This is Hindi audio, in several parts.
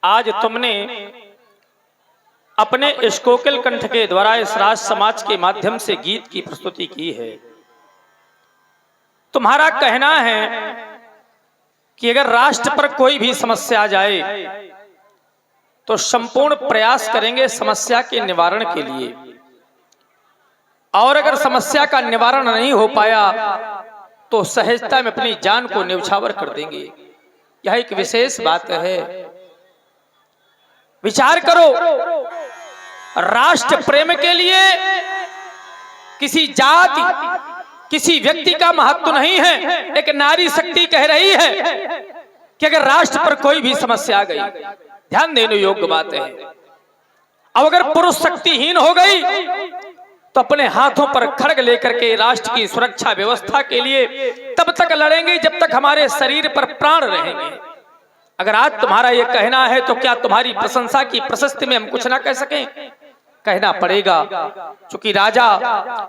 आज तुमने अपने इस कोकिल कंठ के द्वारा इस राज समाज के माध्यम से गीत की प्रस्तुति की है। तुम्हारा कहना है कि अगर राष्ट्र पर कोई भी समस्या आ जाए तो संपूर्ण प्रयास करेंगे समस्या के निवारण के लिए, और अगर समस्या का निवारण नहीं हो पाया तो सहजता में अपनी जान को न्यौछावर कर देंगे। यह एक विशेष बात है। विचार करो, राष्ट्र प्रेम के लिए किसी जाति किसी व्यक्ति का महत्व नहीं है। एक नारी शक्ति कह रही है कि अगर राष्ट्र पर कोई भी समस्या आ गई, ध्यान देने योग्य बात है, अब अगर पुरुष शक्तिहीन हो गई तो अपने हाथों पर खड्ग लेकर के राष्ट्र की सुरक्षा व्यवस्था के लिए तब तक लड़ेंगे जब तक हमारे शरीर पर प्राण रहेंगे। अगर आज तुम्हारा यह कहना है तो क्या तुम्हारी प्रशंसा की प्रशस्ति में हम कुछ ना कह सकें? कहना पड़ेगा, क्योंकि राजा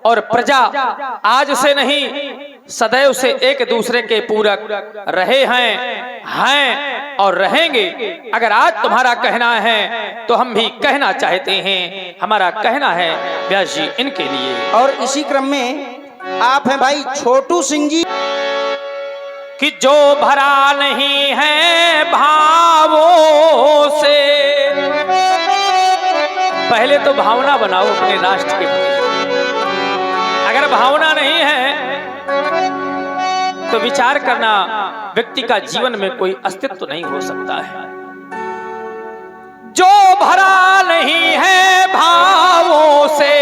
और प्रजा आज से नहीं सदैव से एक दूसरे के पूरक रहे हैं और रहेंगे। अगर आज तुम्हारा कहना है तो हम भी कहना चाहते हैं। हमारा कहना है व्यास जी इनके लिए। और इसी क्रम में आप हैं भाई छोटू सिंह जी कि जो भरा नहीं है भावों से, पहले तो भावना बनाओ अपने राष्ट्र के प्रति। अगर भावना नहीं है तो विचार करना, व्यक्ति का जीवन में कोई अस्तित्व नहीं हो सकता है। जो भरा नहीं है भावों से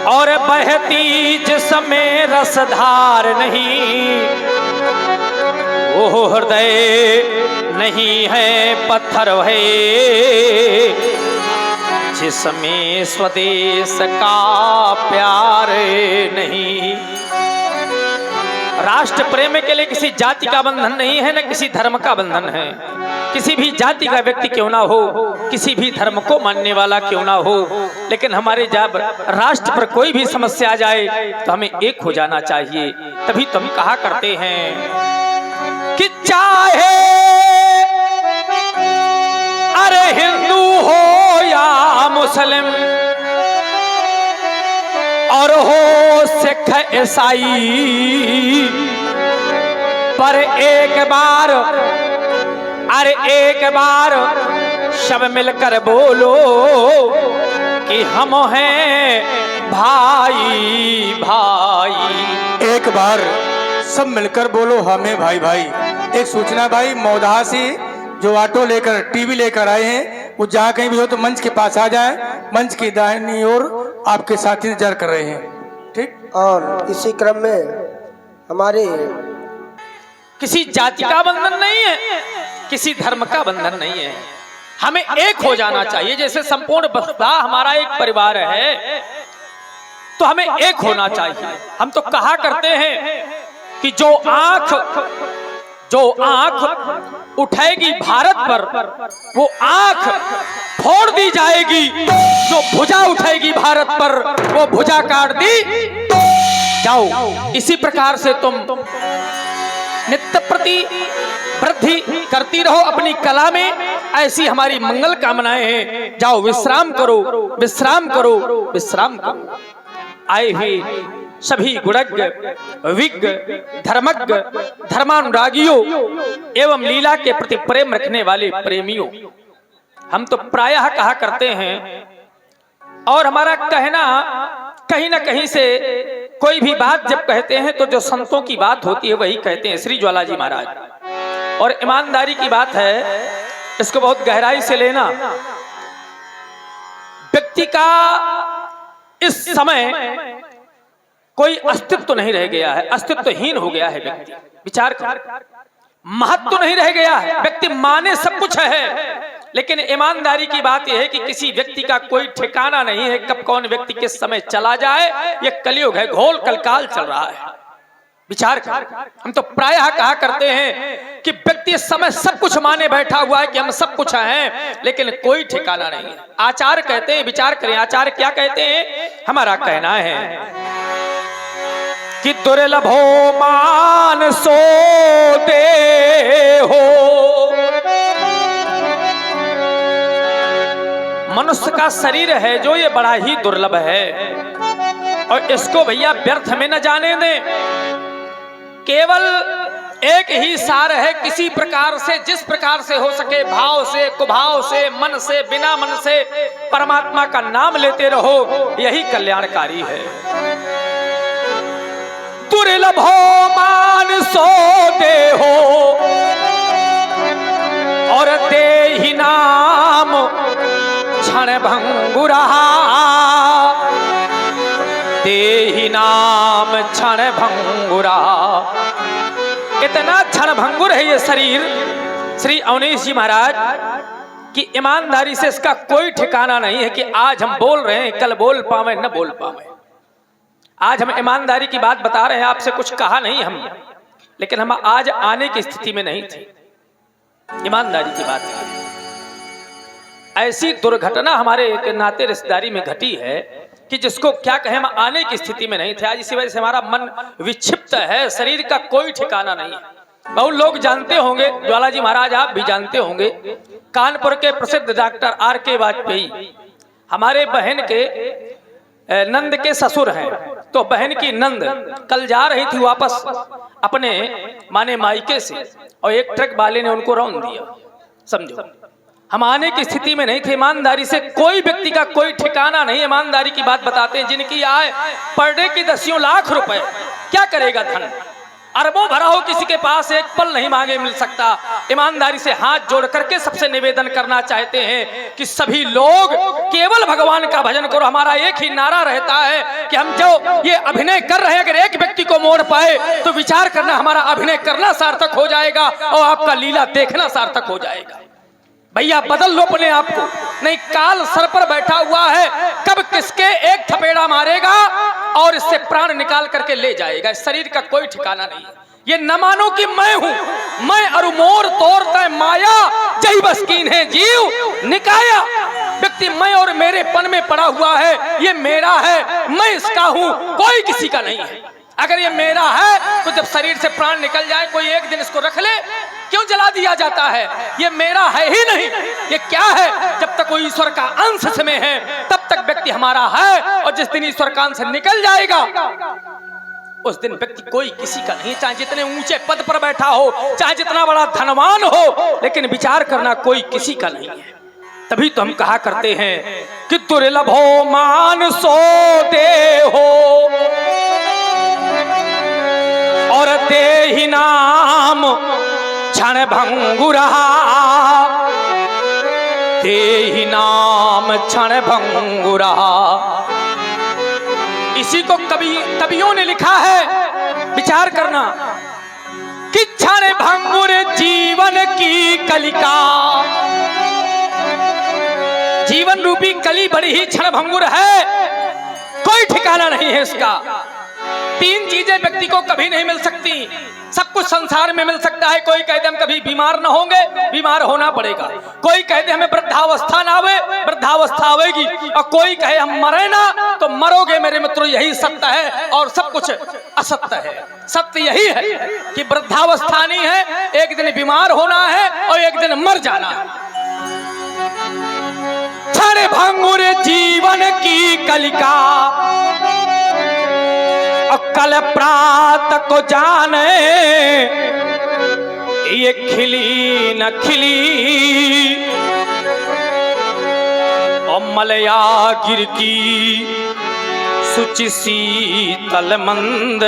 और बहती जिसमें रसधार नहीं, वो हृदय नहीं है पत्थर है जिसमें स्वदेश का प्यार नहीं। राष्ट्र प्रेम के लिए किसी जाति का बंधन नहीं है, न किसी धर्म का बंधन है। किसी भी जाति का व्यक्ति क्यों ना हो, किसी भी धर्म को मानने वाला क्यों ना हो, लेकिन हमारे जब राष्ट्र पर कोई भी समस्या आ जाए तो हमें एक हो जाना चाहिए। तभी तुम कहा करते हैं कि चाहे अरे हिंदू हो या मुस्लिम और हो सिख ईसाई, पर एक बार अरे एक बार सब मिलकर बोलो कि हम हैं भाई भाई। एक बार सब मिलकर बोलो हमें भाई भाई। एक सूचना भाई, मौदहा से जो ऑटो लेकर टीवी लेकर आए हैं वो जहाँ कहीं भी हो तो मंच के पास आ जाए। मंच की दाहिनी ओर आपके साथी इंतजार कर रहे हैं। ठीक। और इसी क्रम में हमारे किसी जाति का बंधन नहीं है, किसी धर्म का बंधन नहीं है। हमें एक हो जाना चाहिए। जैसे संपूर्ण बस्ता हमारा एक परिवार है तो हमें एक होना चाहिए। हम तो कहा करते हैं कि जो आंख उठेगी भारत पर वो आंख फोड़ दी जाएगी, जो भुजा उठेगी भारत पर वो भुजा काट दी जाओ। इसी प्रकार से तुम नित्य प्रति वृद्धि करती रहो अपनी कला में। ऐसी हमारी मंगल कामनाएं हैं। जाओ विश्राम करो, विश्राम करो, विश्राम करो। आए ही सभी गुणज्ञ विज्ञ धर्मज्ञ धर्मानुरागियों एवं लीला के प्रति प्रेम रखने वाले प्रेमियों, हम तो प्रायः कहा करते हैं और हमारा कहना कहीं ना कहीं से कोई भी बात जब कहते हैं तो जो संतों की बात होती है वही कहते हैं। श्री ज्वाला जी महाराज। और ईमानदारी की बात है, इसको बहुत गहराई से लेना। व्यक्ति का इस समय कोई अस्तित्व नहीं रह गया है, अस्तित्वहीन हो गया है व्यक्ति। विचार कर, महत्व नहीं रह गया है। व्यक्ति माने सब कुछ है, लेकिन ईमानदारी की बात यह है कि किसी व्यक्ति का कोई ठिकाना नहीं है। कब कौन व्यक्ति किस समय चला जाए, यह कलयुग है, घोल कलकाल चल रहा है। विचार कर, हम तो प्रायः कहा करते हैं कि व्यक्ति इस समय सब कुछ माने बैठा हुआ है कि हम सब कुछ हैं, लेकिन कोई ठिकाना नहीं है। आचार्य कहते हैं, विचार करें आचार्य क्या कहते हैं। हमारा कहना है कि दुर्लभो मान सो दे हो मनुष्य का शरीर है जो ये बड़ा ही दुर्लभ है और इसको भैया व्यर्थ में न जाने दें। केवल एक ही सार है, किसी प्रकार से जिस प्रकार से हो सके भाव से, कुभाव से, मन से, बिना मन से परमात्मा का नाम लेते रहो, यही कल्याणकारी है। दुर्लभो मान सो देहो और देहि नाम क्षण भंगुरा, देहि नाम क्षण भंगुरा। इतना क्षण भंगुर है ये शरीर श्री अवनीश जी महाराज कि ईमानदारी से इसका कोई ठिकाना नहीं है कि आज हम बोल रहे हैं कल बोल पावे न बोल पावे। आज हम ईमानदारी की बात बता रहे हैं, आपसे कुछ कहा नहीं हम, लेकिन हम आज आने की स्थिति में नहीं थे। ईमानदारी की बात है। ऐसी दुर्घटना हमारे एक नाते रिश्तेदारी में घटी है कि जिसको क्या कहें, हम आने की स्थिति में नहीं थे। आज इसी वजह से हमारा मन विक्षिप्त है, शरीर का कोई ठिकाना नहीं है। बहुत लोग जानते होंगे, ज्वाला जी महाराज आप भी जानते होंगे, कानपुर के प्रसिद्ध डॉक्टर R.K. वाजपेयी हमारे बहन के नंद के ससुर हैं। तो बहन की नंद कल जा रही थी वापस अपने माने मायके से और एक ट्रक वाले ने उनको रौंद दिया। समझो, हम आने की स्थिति में नहीं थे। ईमानदारी से कोई व्यक्ति का कोई ठिकाना नहीं। ईमानदारी की बात बताते हैं, जिनकी आय पर डे की 10 लाख रुपए, क्या करेगा धन, अरबों भरा हो, किसी के पास एक पल नहीं मांगे मिल सकता। ईमानदारी से हाथ जोड़ करके सबसे निवेदन करना चाहते हैं कि सभी लोग केवल भगवान का भजन करो। हमारा एक ही नारा रहता है कि हम जो ये अभिनय कर रहे हैं, अगर एक व्यक्ति को मोड़ पाए तो विचार करना, हमारा अभिनय करना सार्थक हो जाएगा और आपका लीला देखना सार्थक हो जाएगा। भैया बदल लो अपने आप को, नहीं काल सर पर बैठा हुआ है, कब किसके एक थपेड़ा मारेगा और इससे प्राण निकाल करके ले जाएगा। इस शरीर का कोई ठिकाना नहीं। ये न मानो कि मैं हूं, मैं अरु मोर तोड़ता माया, जही बसकीन है जीव निकाया। व्यक्ति मैं और मेरे पन में पड़ा हुआ है, ये मेरा है, मैं इसका हूं, कोई किसी का नहीं है। अगर ये मेरा है तो जब शरीर से प्राण निकल जाए, कोई एक दिन इसको रख ले, क्यों जला दिया जाता है? ये मेरा है ही नहीं। ये क्या है? जब तक वो ईश्वर का अंश में है तब तक व्यक्ति हमारा है, और जिस दिन ईश्वर का अंश निकल जाएगा उस दिन व्यक्ति कोई किसी का नहीं। चाहे जितने ऊंचे पद पर बैठा हो, चाहे जितना बड़ा धनवान हो, लेकिन विचार करना कोई किसी का नहीं है। तभी तो हम कहा करते हैं कि दुर्लभो मान सो दे हो और देहि नाम क्षण भंगुरा, देहि नाम क्षण भंगुरा। इसी को कवियों ने लिखा है, विचार करना कि क्षण भंगुर जीवन की कलिका। जीवन रूपी कली बड़ी ही क्षण भंगुर है, कोई ठिकाना नहीं है इसका। 3 चीजें व्यक्ति को कभी नहीं मिल सकती। सब कुछ संसार में मिल सकता है। कोई कहते हम कभी बीमार न होंगे, बीमार होना पड़ेगा। कोई कहते हमें वृद्धावस्था ना आवे, वृद्धावस्था आवेगी। और कोई कहे हम मरे ना, तो मरोगे मेरे मित्रों, यही सत्य है। और सब कुछ असत्य है। सत्य यही है कि वृद्धावस्था नहीं है, एक दिन बीमार होना है और एक दिन मर जाना है। क्षण भंगुर जीवन की कलिका, कल प्रात को जाने ये खिली न खिली, और मलया गिर की सुचि शीतल मंद,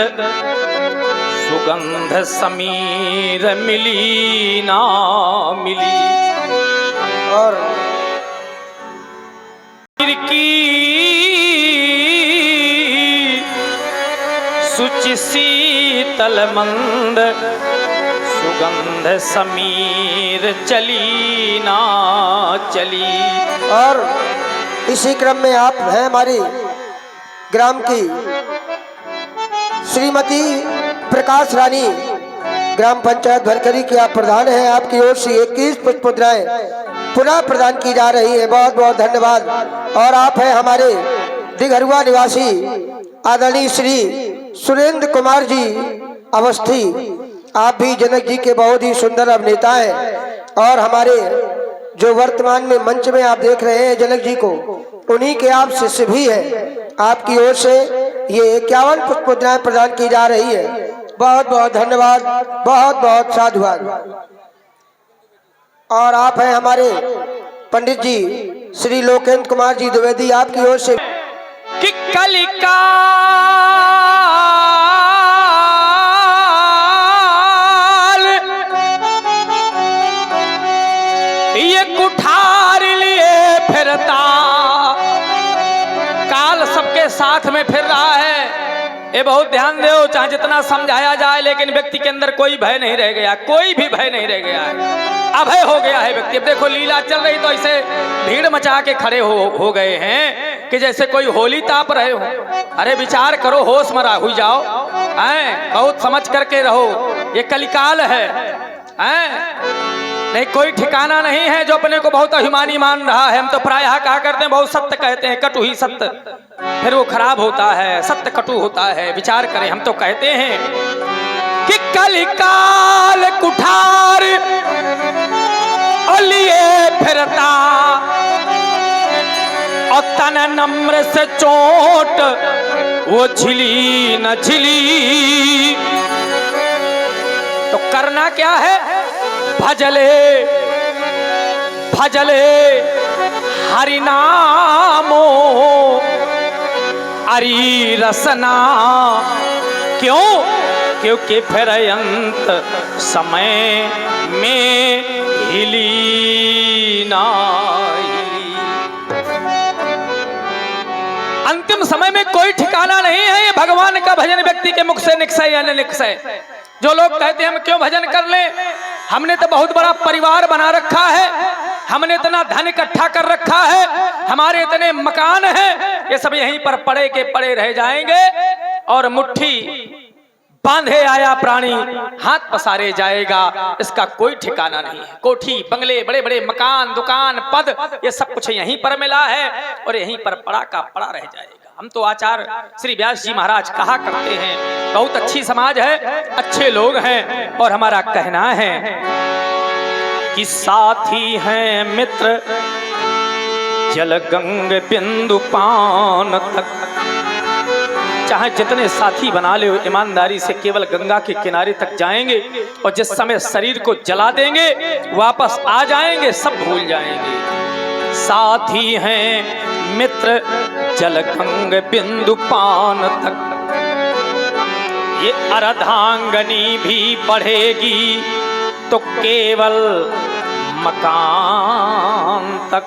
सुगंध समीर मिली ना मिली। और गिर की सुचि शीतल मंद, सुगंध समीर चली ना चली। और इसी क्रम में आप हैं हमारी ग्राम की श्रीमती प्रकाश रानी, ग्राम पंचायत भरकरी की आप प्रधान हैं। आपकी ओर से 21 पुष्प मुद्राएं पुनः प्रदान की जा रही है, बहुत बहुत धन्यवाद। और आप हैं हमारे दिघरुआ निवासी आदरणीय श्री सुरेंद्र कुमार जी अवस्थी। आप भी जनक जी के बहुत ही सुंदर अभिनेता हैं और हमारे जो वर्तमान में मंच में आप देख रहे हैं जनक जी को, उन्हीं के आप शिष्य भी हैं। आपकी ओर से ये 51 पुष्प मुद्राएं प्रदान की जा रही है। बहुत बहुत धन्यवाद, बहुत बहुत साधुवाद। और आप हैं हमारे पंडित जी श्री लोकेंद्र कुमार जी द्विवेदी, आपकी ओर से कि कलिकाल ये कुठार लिए फिरता, काल सबके साथ में फिर रहा है। ये बहुत ध्यान दो, चाहे जितना समझाया जाए, लेकिन व्यक्ति के अंदर कोई भय नहीं रह गया, कोई भी भय नहीं रह गया है, अभय हो गया है व्यक्ति। अब देखो लीला चल रही तो ऐसे भीड़ मचा के खड़े हो गए हैं कि जैसे कोई होली ताप रहे हो। अरे विचार करो, होश मरा हुई जाओ, हैं बहुत समझ करके रहो, ये कलिकाल है, हैं नहीं कोई ठिकाना नहीं है। जो अपने को बहुत अभिमानी मान रहा है, हम तो प्रायः कहा करते हैं बहुत सत्य कहते हैं, कटु ही सत्य, फिर वो खराब होता है, सत्य कटु होता है। विचार करें, हम तो कहते हैं कि कलिकाल कुठार और लिए फिरता, और तन नम्र से चोट वो झिली न झिली। तो करना क्या है? भजले भजले हरि नामो हरि रसना। क्यों? क्योंकि फिर अंत समय में हिली ना हिली। अंतिम समय में कोई ठिकाना नहीं है। ये भगवान का भजन व्यक्ति के मुख से निकसे या न निकसे। जो लोग कहते हैं हम क्यों भजन कर ले, हमने तो बहुत बड़ा परिवार बना रखा है, हमने इतना धन इकट्ठा कर रखा है, हमारे इतने मकान हैं, ये सब यहीं पर पड़े के पड़े रह जाएंगे और मुट्ठी बांधे आया प्राणी हाथ पसारे जाएगा। इसका कोई ठिकाना नहीं है। कोठी बंगले, बड़े बड़े मकान, दुकान, पद, ये सब कुछ यहीं पर मिला है और यहीं पर पड़ा का पड़ा रह जाएगा। हम तो आचार्य श्री व्यास जी महाराज कहा करते हैं, बहुत अच्छी समाज है, अच्छे लोग हैं, और हमारा कहना है कि साथी हैं मित्र जल गंग बिंदु पान तक। चाहे जितने साथी बना ले, ईमानदारी से केवल गंगा के किनारे तक जाएंगे और जिस समय शरीर को जला देंगे वापस आ जाएंगे, सब भूल जाएंगे। साथी हैं मित्र जल गंग बिंदु पान तक, ये अर्धांगनी भी बढ़ेगी तो केवल मकान तक।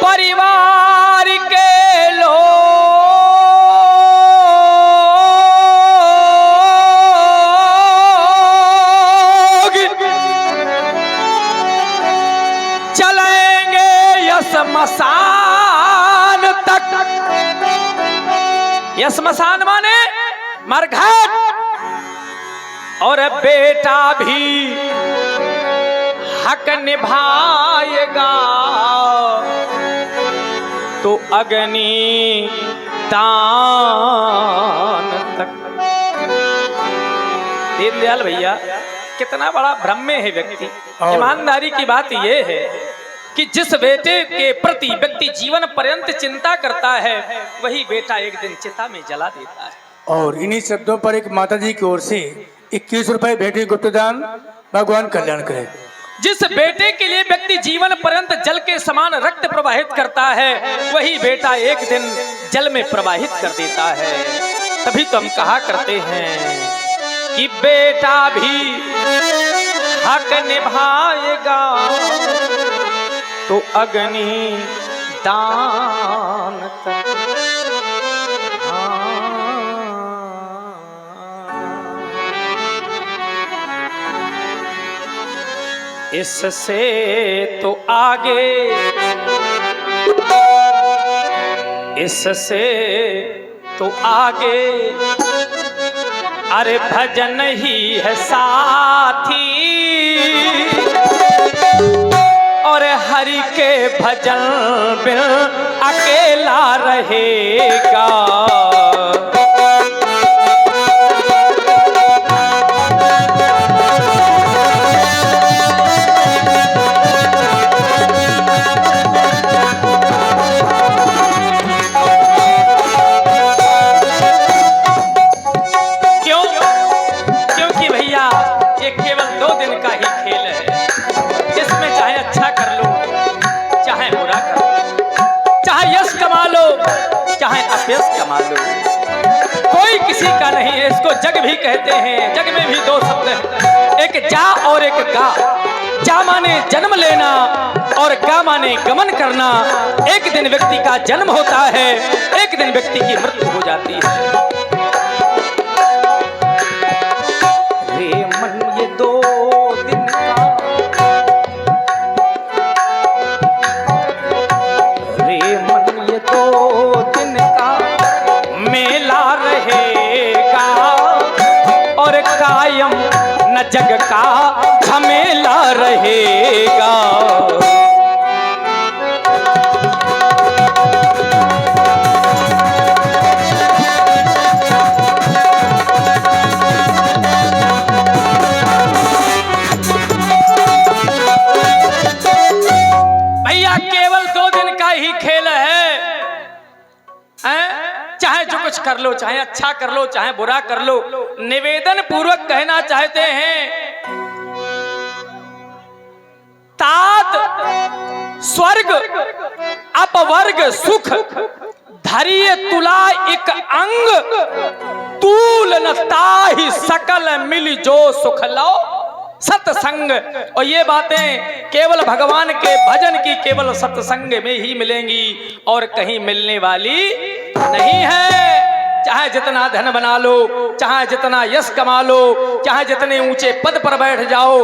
परिवार के लोग चलेंगे यशमशान तक। यशमशान माने मरघट, और बेटा भी हक निभाएगा तो अग्नि दान तक। दीनदयाल भैया कितना बड़ा भ्रम में है व्यक्ति। ईमानदारी की बात यह है कि जिस बेटे के प्रति व्यक्ति जीवन पर्यंत चिंता करता है, वही बेटा एक दिन चिता में जला देता है। और इन्हीं शब्दों पर एक माता जी की ओर से 21 रुपए भेंट गुप्तदान, भगवान कल्याण करे। जिस बेटे के लिए व्यक्ति जीवन पर्यंत जल के समान रक्त प्रवाहित करता है, वही बेटा एक दिन जल में प्रवाहित कर देता है। तभी तो हम कहा करते हैं कि बेटा भी हक निभाएगा तो अग्नि दान तक। इससे तो आगे, इससे तो आगे अरे भजन ही है साथी, और हरि के भजन बिन अकेला रहेगा। ये केवल 2 दिन का ही खेल है। इसमें चाहे अच्छा कर लो, चाहे बुरा कर लो, चाहे यश कमा लो, चाहे अपयश कमा लो, कोई किसी का नहीं है। इसको जग भी कहते हैं। जग में भी 2 शब्द हैं, एक जा और एक गा। जा माने जन्म लेना और गा माने गमन करना। एक दिन व्यक्ति का जन्म होता है, एक दिन व्यक्ति की मृत्यु हो जाती है। रे मन ये 2 दिन का, रे मन ये 2 दिन का मेला रहेगा और कायम न जग का झमेला रहेगा। भैया केवल 2 दिन का ही खेल है, चाहे जो कुछ कर लो, चाहे अच्छा कर लो, चाहे बुरा कर लो। निवेदन पूर्वक कहना चाहते हैं, तात स्वर्ग अपवर्ग सुख धरिय तुला एक अंग, तूल न ताहि सकल मिल जो सुख लो सत्संग। और ये बातें केवल भगवान के भजन की केवल सत्संग में ही मिलेंगी और कहीं मिलने वाली नहीं है। चाहे जितना धन बना लो, चाहे जितना यश कमा लो, चाहे जितने ऊंचे पद पर बैठ जाओ,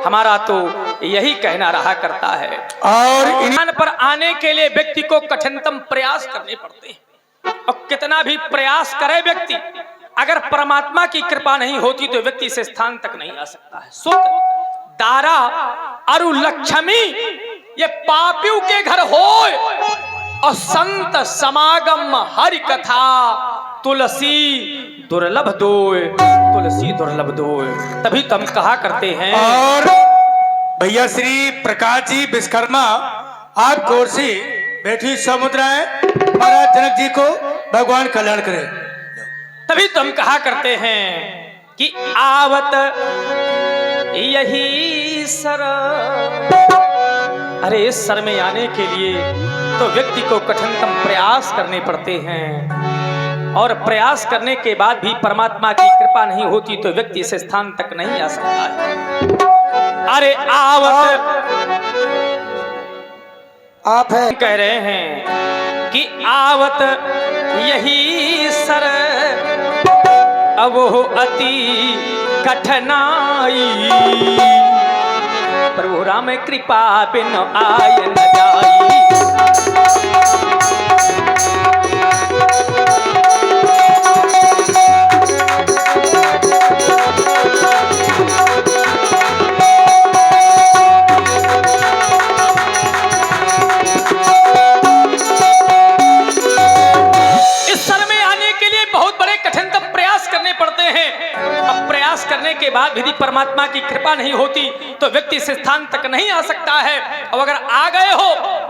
हमारा तो यही कहना रहा करता है। और ईमान पर आने के लिए व्यक्ति को कठिनतम प्रयास करने पड़ते हैं। और कितना भी प्रयास करे व्यक्ति, अगर परमात्मा की कृपा नहीं होती तो व्यक्ति से स्थान तक नहीं आ सकता है। सुत दारा अरु लक्ष्मी ये पापियों के घर होय, और संत समागम हरि कथा तुलसी दुर्लभ दोय, तुलसी दुर्लभ दोय। तभी तो हम कहा करते हैं। और भैया श्री प्रकाश जी विश्वकर्मा आप की ओर से बैठी समुद्राएं महाराज जनक जी को भगवान कल्याण करे। तभी तो हम कहा करते हैं कि आवत यही सर। अरे इस सर में आने के लिए तो व्यक्ति को कठिनतम प्रयास करने पड़ते हैं, और प्रयास करने के बाद भी परमात्मा की कृपा नहीं होती तो व्यक्ति इस स्थान तक नहीं आ सकता है। अरे आवत आप है कह रहे हैं कि आवत यही सर अब हो अति कठिनाई, प्रभु राम कृपा बिन आय न जाई। करने के बाद यदि परमात्मा की कृपा नहीं होती तो व्यक्ति इस स्थान तक नहीं आ सकता है। और अगर आ गए हो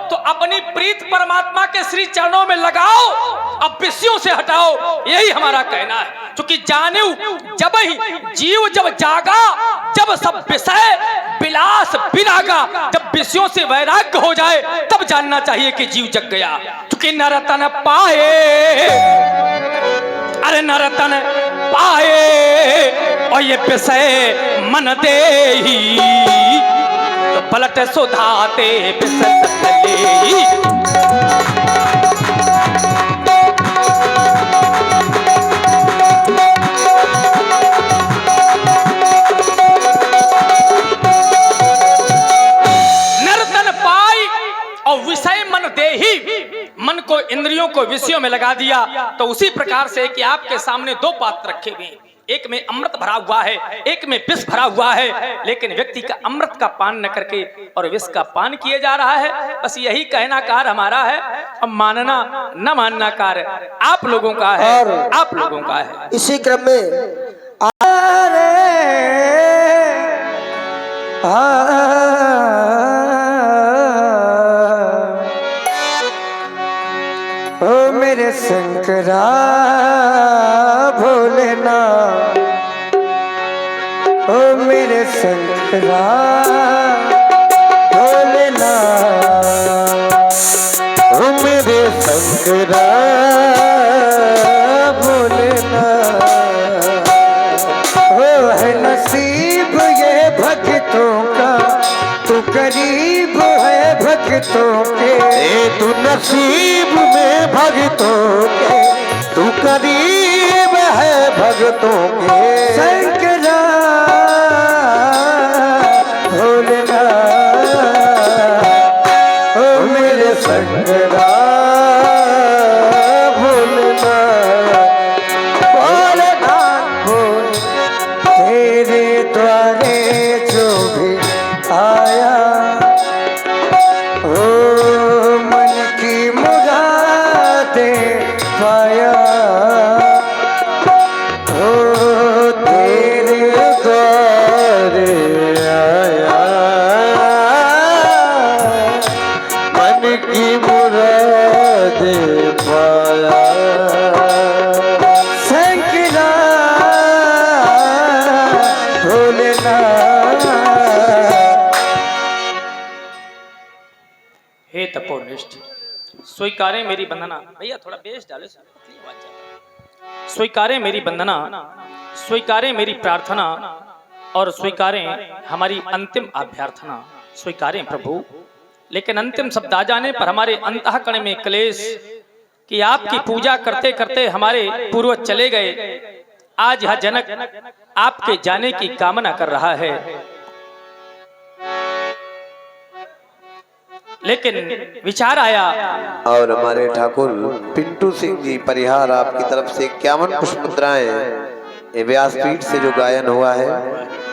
तो अपनी प्रीत परमात्मा के श्री चरणों में लगाओ, अब विषयों से हटाओ, यही हमारा कहना है। क्योंकि जाने जब ही जीव जब जागा, जब सब विषय विलास विरागा, जब विषयों से वैराग्य हो जाए तब जानना चाहिए कि जीव जग गया। क्योंकि नरतन पाए, अरे नरतन पाए और ये विषय मन दे ही, तो पलट सुधाते विषय नरतन पाई और विषय मन दे ही, मन को इंद्रियों को विषयों में लगा दिया। तो उसी प्रकार से कि आपके सामने 2 पात्र रखे हुए हैं, एक में अमृत भरा हुआ है, एक में विष भरा हुआ है, लेकिन व्यक्ति का अमृत का पान न करके और विष का पान किए जा रहा है। बस यही कहना कार्य हमारा है। अब मानना न मानना कार्य आप लोगों का है, आप लोगों का है। इसी क्रम में ओ मेरे शंकरा भोलेनाथ, ओ मेरे मेरे शंकरा भोलेनाथ, ओ मेरे शंकरा भोलेनाथ। हो है नसीब ये भक्तों का, तू करीब है भक्तों के, तू नसीब में भक्तों के, तू करीब है भक्तों के। शंकरा भोलेनाथ, ओ मेरे शंकरा भोलेनाथ, भोलेनाथ भोले। तेरे द्वारे जो भी आया, ओ मन की मुरादें पाया, ओ तेरे द्वारे आया, मन की मुरादें पाया। शंकरा भोलेनाथ। हे तपोनिष्ठ, स्वीकारे मेरी वंदना। भैया थोड़ा बेस डालो, स्वीकारे मेरी वंदना, स्वीकारे मेरी प्रार्थना और स्वीकारें हमारी अंतिम अभ्यर्थना। स्वीकारें प्रभु, लेकिन अंतिम शब्द आ जाने पर हमारे अंतःकरण में क्लेश कि आपकी पूजा करते करते हमारे पूर्वज चले गए। आज यह जनक आपके जाने की कामना कर रहा है, लेकिन विचार आया और हमारे ठाकुर पिंटू सिंह जी परिहार आपकी तरफ से 51 पुष्प मुद्राएं ये व्यासपीठ से जो गायन हुआ है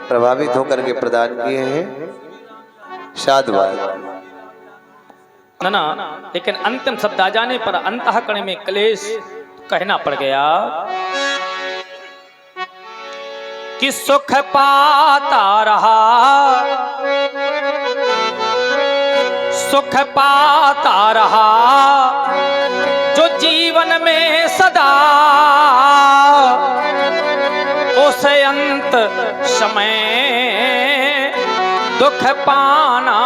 प्रभावित होकर के प्रदान किए हैं। साधुवाद। ना, लेकिन अंतिम शब्द आ जाने पर अंतःकरण में क्लेश कहना पड़ गया कि सुख पाता रहा, सुख पाता रहा जो जीवन में सदा, उस अंत समय दुख पाना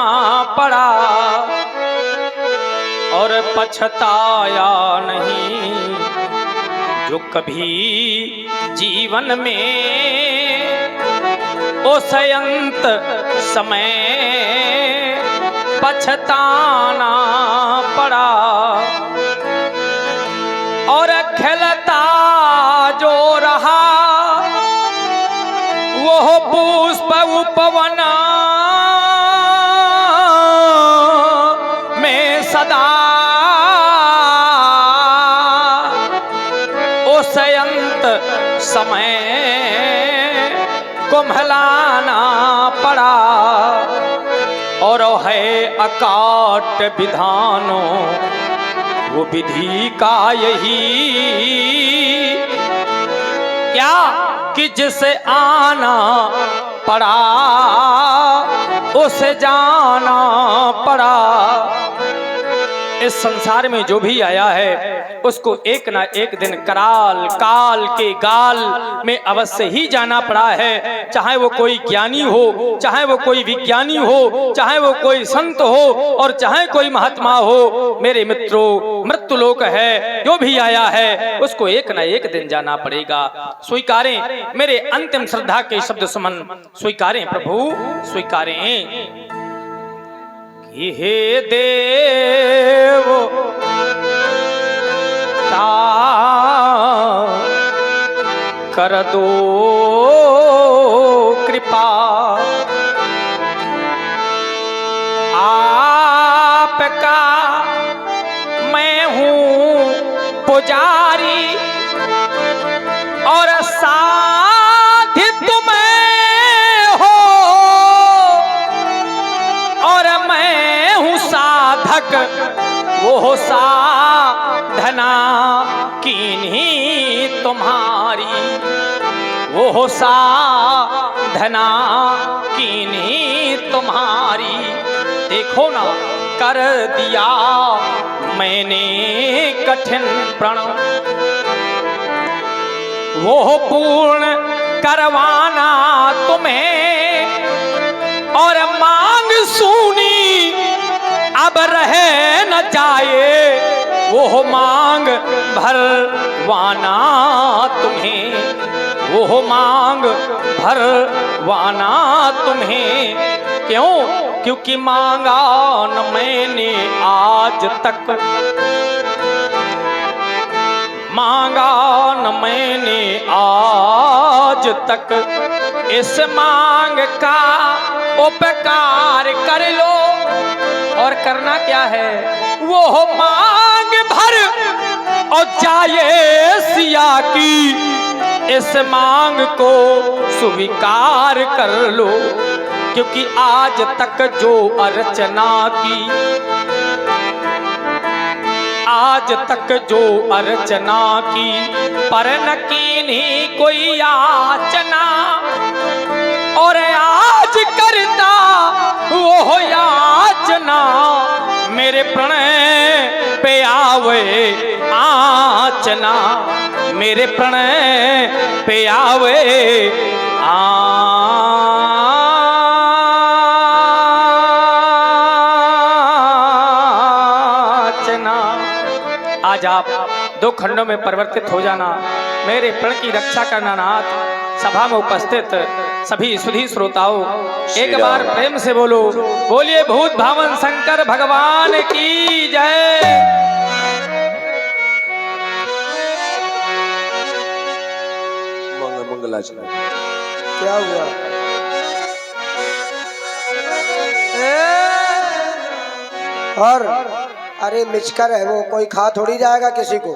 पड़ा और पछताया नहीं जो कभी जीवन में उस अंत समय पछताना पड़ा। और खिलता जो रहा वो पुष्प उपवन में सदा, उस अंत समय कुम्हलाना पड़ा। और है अकाट विधानों वो विधि का यही क्या कि जिसे आना पड़ा उसे जाना पड़ा। इस संसार में जो भी आया है उसको एक ना एक दिन कराल काल के गाल में अवश्य ही जाना पड़ा है। चाहे वो कोई ज्ञानी हो, चाहे वो कोई विज्ञानी हो, चाहे वो कोई संत हो और चाहे कोई महात्मा हो। मेरे मित्रों, मृत्यु लोक है, जो भी आया है उसको एक ना एक दिन जाना पड़ेगा। स्वीकारें मेरे अंतिम श्रद्धा के शब्द सुमन, स्वीकारें प्रभु, स्वीकारें कि हे देव कर दो कृपा, आपका मैं हूँ पुजारी और साध्य तुम्हें हो और मैं हूँ साधक, वो साधना कीन्ही तुम्हारी, वो साधना कीन्ही तुम्हारी। देखो ना कर दिया मैंने कठिन प्रण, वो पूर्ण करवाना तुम्हें रह न जाए वो मांग भरवाना तुम्हें, वो मांग भरवाना तुम्हें। क्यों? क्योंकि मांगा न मैंने आज तक, मांगा न मैंने आज तक, इस मांग का उपकार कर लो। और करना क्या है? वो मांग भर और जाए सिया की, इस मांग को स्वीकार कर लो। क्योंकि आज तक जो अर्चना की, आज तक जो अर्चना की, पर न कीन्ही कोई याचना। और आज करता वो याचना, मेरे प्रणय पे आवे आचना, मेरे प्रणय पे आवे आचना। आज आप दो खंडों में परिवर्तित हो जाना, मेरे प्रण की रक्षा करना नाथ। सभा में उपस्थित सभी सुधी श्रोताओं, एक बार प्रेम से बोलो, बोलिए भूत भावन शंकर भगवान की जय। मंगलाचरण। क्या हुआ? और अरे मिचकर है वो, कोई खा थोड़ी जाएगा किसी को।